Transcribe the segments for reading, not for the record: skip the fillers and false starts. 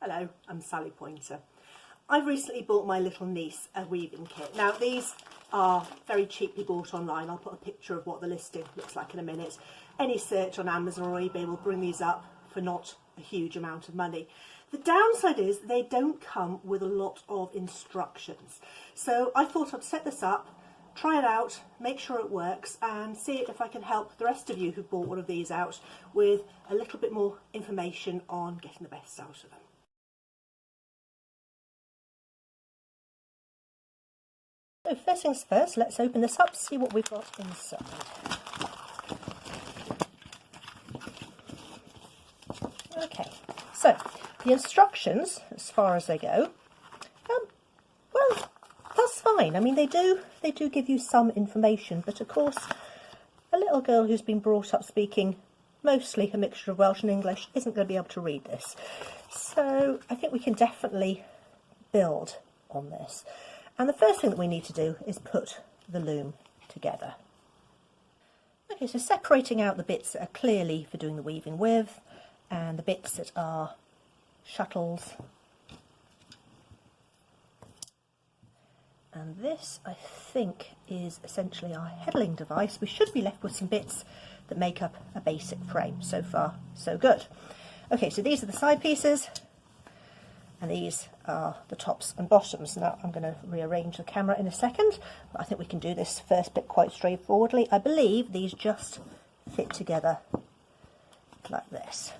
Hello, I'm Sally Pointer. I've recently bought my little niece a weaving kit. Now these are very cheaply bought online. I'll put a picture of what the listing looks like in a minute. Any search on Amazon or eBay will bring these up for not a huge amount of money. The downside is they don't come with a lot of instructions. So I thought I'd set this up, try it out, make sure it works, and see if I can help the rest of you who've bought one of these out with a little bit more information on getting the best out of them. So first things first, let's open this up, see what we've got inside. Okay, so the instructions, as far as they go, well, that's fine. I mean, they do give you some information, but of course, a little girl who's been brought up speaking mostly a mixture of Welsh and English isn't going to be able to read this. So I think we can definitely build on this. And the first thing that we need to do is put the loom together. Okay, so separating out the bits that are clearly for doing the weaving with, and the bits that are shuttles. And this, I think, is essentially our headling device. We should be left with some bits that make up a basic frame. So far, so good. Okay, so these are the side pieces, and these are the tops and bottoms. Now I'm going to rearrange the camera in a second, but I think we can do this first bit quite straightforwardly. I believe these just fit together like this.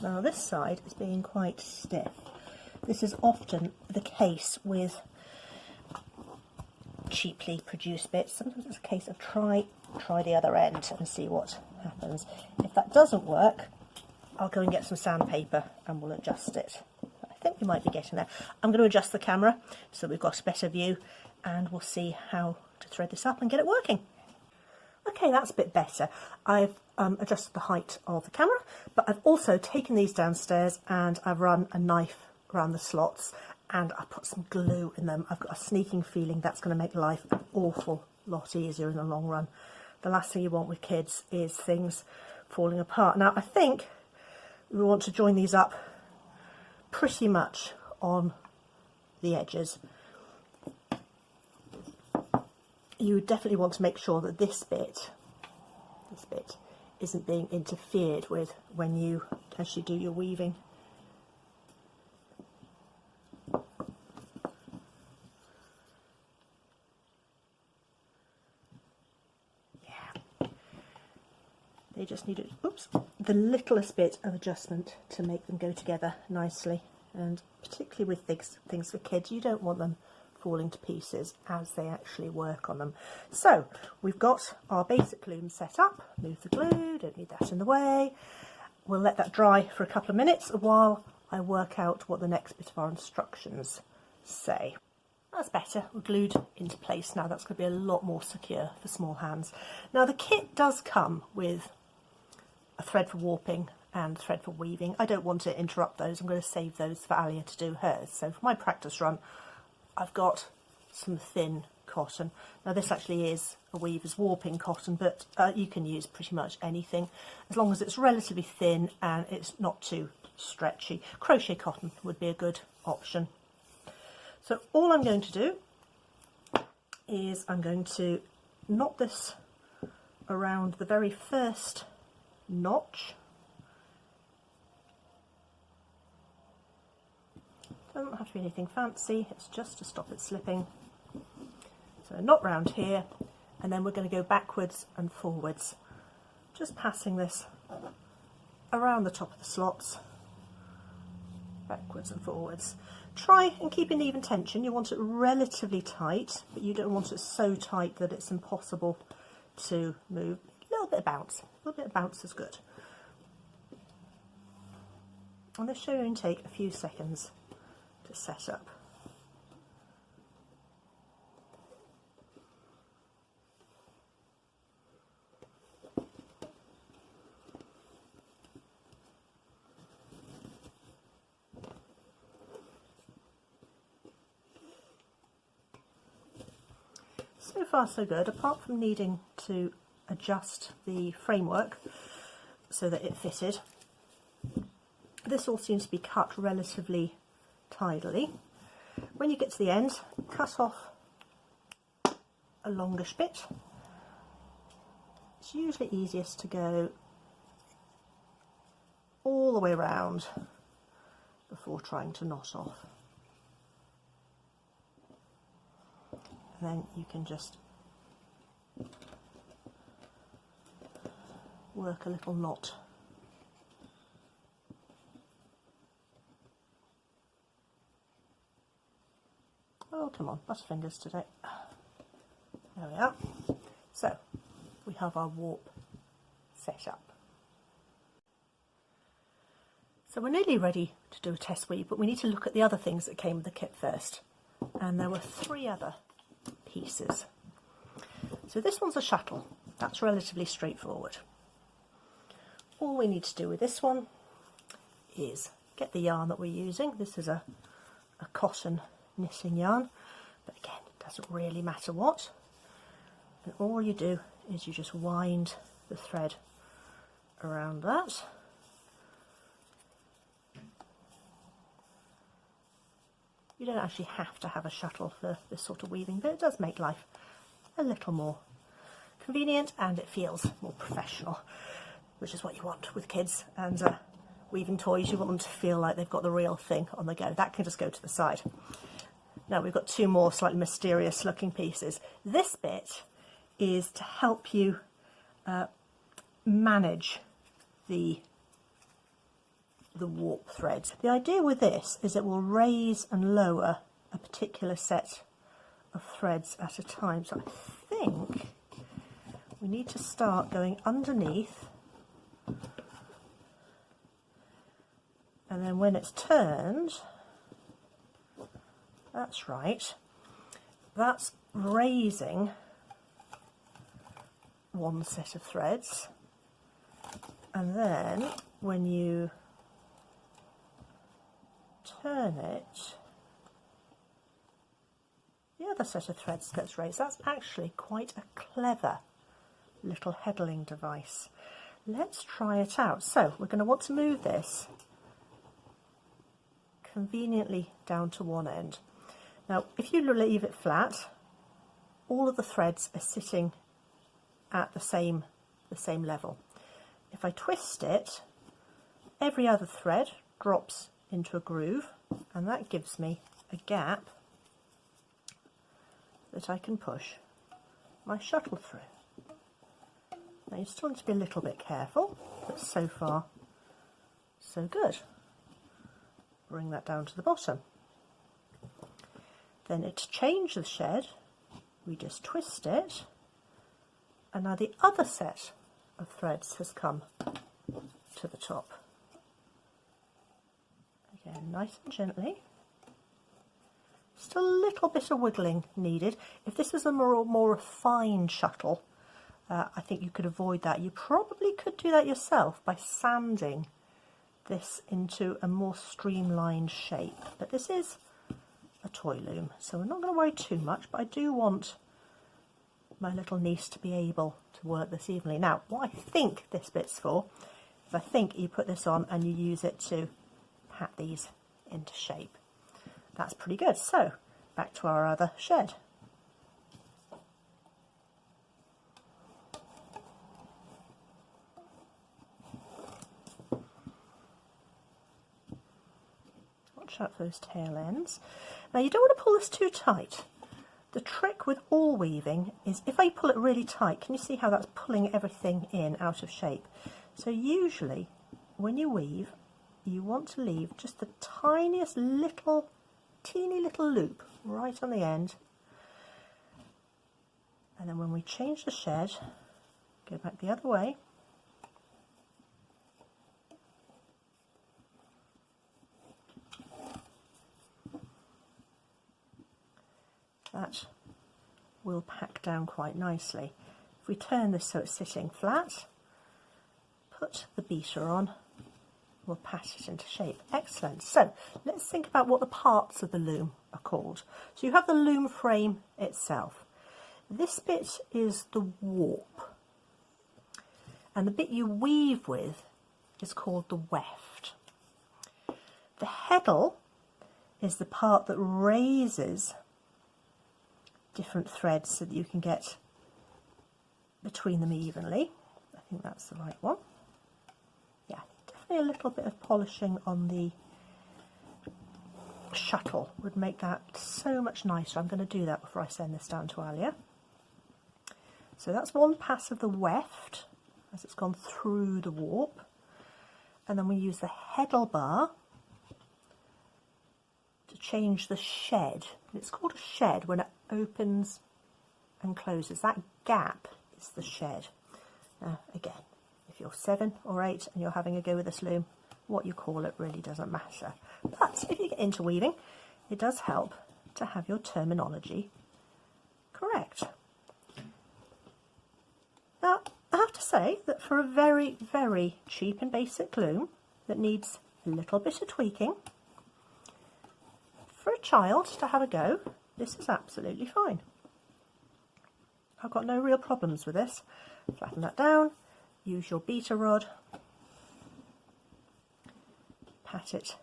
Now this side is being quite stiff. This is often the case with cheaply produced bits. Sometimes it's a case of try the other end and see what happens. If that doesn't work, I'll go and get some sandpaper and we'll adjust it. I think we might be getting there. I'm going to adjust the camera so we've got a better view, and we'll see how to thread this up and get it working. Okay, that's a bit better. I've adjusted the height of the camera, but I've also taken these downstairs and I've run a knife around the slots and I put some glue in them. I've got a sneaking feeling that's going to make life an awful lot easier in the long run. The last thing you want with kids is things falling apart. Now I think we want to join these up pretty much on the edges. You definitely want to make sure that this bit isn't being interfered with when you actually do your weaving. They just need the littlest bit of adjustment to make them go together nicely, and particularly with things for kids, you don't want them falling to pieces as they actually work on them. So we've got our basic loom set up. Move the glue, don't need that in the way. We'll let that dry for a couple of minutes while I work out what the next bit of our instructions say. That's better, we're glued into place now. That's going to be a lot more secure for small hands. Now the kit does come with a thread for warping and thread for weaving. I don't want to interrupt those. I'm going to save those for Alia to do hers. So for my practice run, I've got some thin cotton. Now this actually is a weaver's warping cotton, but you can use pretty much anything as long as it's relatively thin and it's not too stretchy. Crochet cotton would be a good option. So all I'm going to do is I'm going to knot this around the very first notch. Doesn't have to be anything fancy, it's just to stop it slipping. So a knot round here, and then we're going to go backwards and forwards, just passing this around the top of the slots, backwards and forwards. Try and keep an even tension. You want it relatively tight, but you don't want it so tight that it's impossible to move. A little bit of bounce. A little bit of bounce is good. And this should only take a few seconds to set up. So far so good, apart from needing to adjust the framework so that it fitted. This all seems to be cut relatively tidily. When you get to the end, cut off a longish bit. It's usually easiest to go all the way around before trying to knot off. And then you can just work a little knot. Oh, come on, butterfingers today. There we are. So, we have our warp set up. So we're nearly ready to do a test weave, but we need to look at the other things that came with the kit first. And there were 3 other pieces. So this one's a shuttle. That's relatively straightforward. All we need to do with this one is get the yarn that we're using. This is a cotton knitting yarn, but again, it doesn't really matter what. And all you do is you just wind the thread around that. You don't actually have to have a shuttle for this sort of weaving, but it does make life a little more convenient and it feels more professional, which is what you want with kids and weaving toys. You want them to feel like they've got the real thing on the go. That can just go to the side. Now we've got 2 more slightly mysterious looking pieces. This bit is to help you manage the warp threads. The idea with this is it will raise and lower a particular set of threads at a time. So I think we need to start going underneath, and then when it's turned, that's right, that's raising one set of threads, and then when you turn it, the other set of threads gets raised. That's actually quite a clever little heddling device. Let's try it out. So we're going to want to move this conveniently down to one end. Now if you leave it flat, all of the threads are sitting at the same level. If I twist it, every other thread drops into a groove, and that gives me a gap that I can push my shuttle through. Now you still need to be a little bit careful, but so far so good. Bring that down to the bottom. Then to change the shed, we just twist it, and now the other set of threads has come to the top. Again, nice and gently. Still a little bit of wiggling needed. If this was a more refined shuttle, I think you could avoid that. You probably could do that yourself by sanding this into a more streamlined shape. But this is a toy loom, so we're not going to worry too much, but I do want my little niece to be able to work this evenly. Now, what I think this bit's for is I think you put this on and you use it to pat these into shape. That's pretty good. So back to our other shed. Watch out for those tail ends. Now you don't want to pull this too tight. The trick with all weaving is if I pull it really tight, can you see how that's pulling everything in out of shape? So usually when you weave, you want to leave just the tiniest little, teeny little loop right on the end. And then when we change the shed, go back the other way. That will pack down quite nicely. If we turn this so it's sitting flat, put the beater on, we'll pat it into shape. Excellent. So let's think about what the parts of the loom are called. So you have the loom frame itself. This bit is the warp, and the bit you weave with is called the weft. The heddle is the part that raises different threads so that you can get between them evenly. I think that's the right one. Yeah, definitely a little bit of polishing on the shuttle would make that so much nicer. I'm going to do that before I send this down to Alia. So that's one pass of the weft as it's gone through the warp, and then we use the heddle bar to change the shed. It's called a shed when it opens and closes. That gap is the shed. Now again, if you're 7 or 8 and you're having a go with this loom, what you call it really doesn't matter. But if you get into weaving, it does help to have your terminology correct. Now, I have to say that for a very, very cheap and basic loom that needs a little bit of tweaking, for a child to have a go, this is absolutely fine. I've got no real problems with this. Flatten that down, use your beta rod, pat it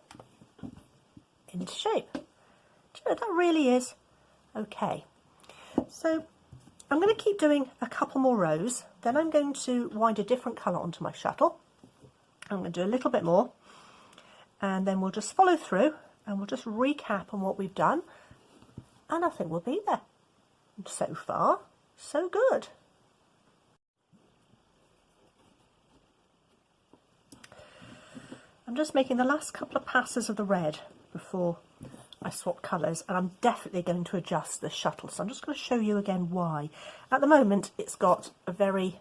into shape. Do you know, that really is okay. So I'm going to keep doing a couple more rows, then I'm going to wind a different colour onto my shuttle. I'm going to do a little bit more, and then we'll just follow through and we'll just recap on what we've done, and I think we'll be there. So far, so good. I'm just making the last couple of passes of the red before I swap colours, and I'm definitely going to adjust the shuttle, so I'm just going to show you again why. At the moment it's got a very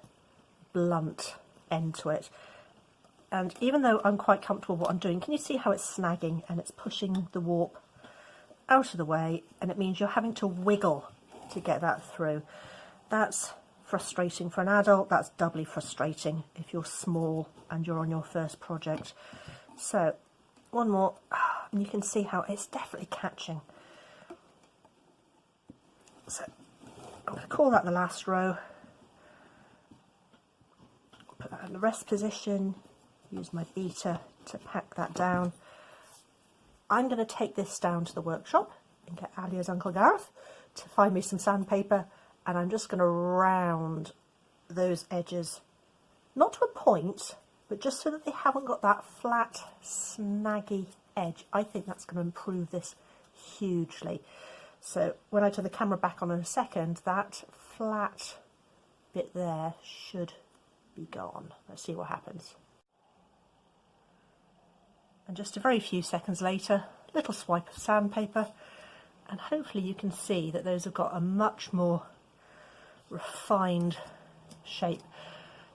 blunt end to it, and even though I'm quite comfortable with what I'm doing, can you see how it's snagging and it's pushing the warp out of the way, and it means you're having to wiggle to get that through. That's frustrating for an adult, that's doubly frustrating if you're small and you're on your first project. So one more, and you can see how it's definitely catching. So I'm going to call that the last row, put that in the rest position, use my beta to pack that down. I'm going to take this down to the workshop and get Alia's Uncle Gareth to find me some sandpaper, and I'm just going to round those edges, not to a point, but just so that they haven't got that flat, snaggy edge. I think that's going to improve this hugely. So when I turn the camera back on in a second, that flat bit there should be gone. Let's see what happens. And just a very few seconds later, a little swipe of sandpaper, and hopefully you can see that those have got a much more refined shape.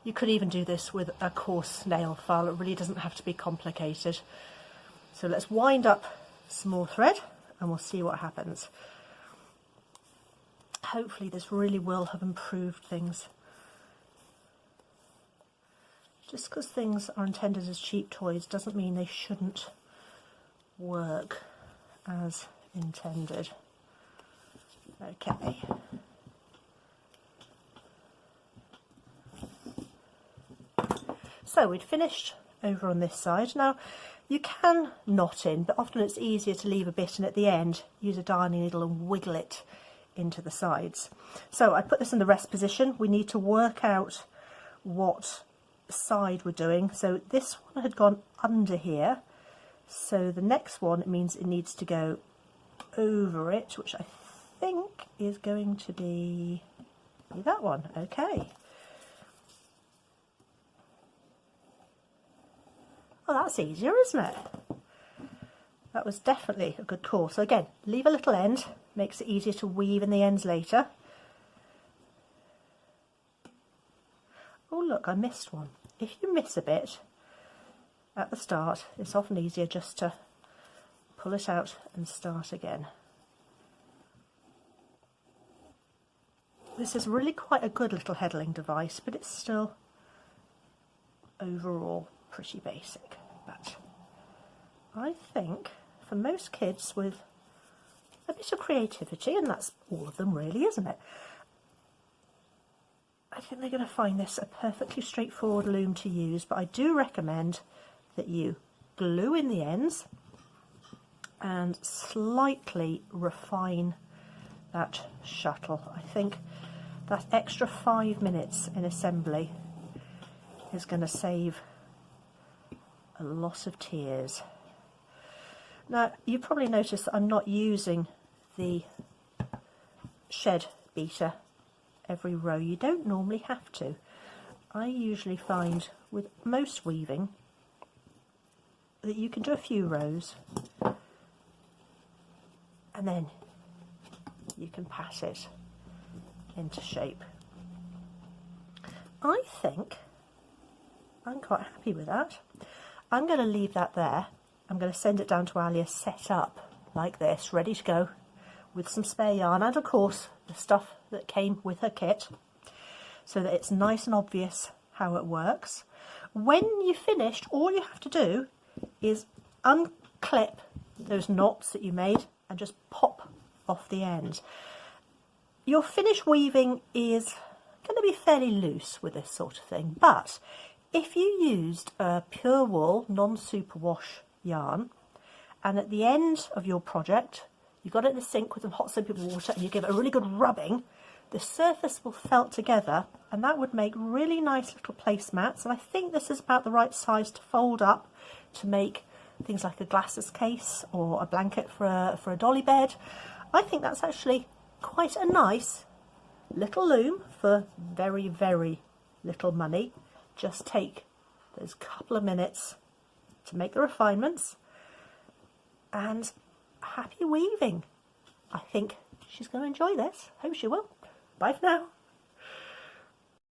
You could even do this with a coarse nail file. It really doesn't have to be complicated. So let's wind up some more thread and we'll see what happens. Hopefully this really will have improved things. Just because things are intended as cheap toys doesn't mean they shouldn't work as intended. Okay. So we'd finished over on this side. Now you can knot in, but often it's easier to leave a bit and at the end use a darning needle and wiggle it into the sides. So I put this in the rest position. We need to work out what side we're doing. So this one had gone under here, so the next one, it means it needs to go over it, which I think is going to be that one. Okay. Well, that's easier, isn't it? That was definitely a good call. So again, leave a little end, makes it easier to weave in the ends later. Oh look, I missed one. If you miss a bit at the start, it's often easier just to pull it out and start again. This is really quite a good little heddling device, but it's still overall pretty basic. But I think for most kids with a bit of creativity, and that's all of them really, isn't it? think they're going to find this a perfectly straightforward loom to use, but I do recommend that you glue in the ends and slightly refine that shuttle. I think that extra 5 minutes in assembly is going to save a lot of tears. Now, you probably noticed that I'm not using the shed beater every row. You don't normally have to. I usually find with most weaving that you can do a few rows and then you can pass it into shape. I think I'm quite happy with that. I'm going to leave that there. I'm going to send it down to Alia set up like this, ready to go, with some spare yarn and of course the stuff that came with her kit, so that it's nice and obvious how it works. When you've finished, all you have to do is unclip those knots that you made and just pop off the ends. Your finished weaving is going to be fairly loose with this sort of thing, but if you used a pure wool non-superwash yarn and at the end of your project you've got it in the sink with some hot soapy water and you give it a really good rubbing, the surface will felt together and that would make really nice little placemats. And I think this is about the right size to fold up to make things like a glasses case or a blanket for a dolly bed. I think that's actually quite a nice little loom for very, very little money. Just take those couple of minutes to make the refinements and happy weaving. I think she's going to enjoy this. Hope she will. Bye for now.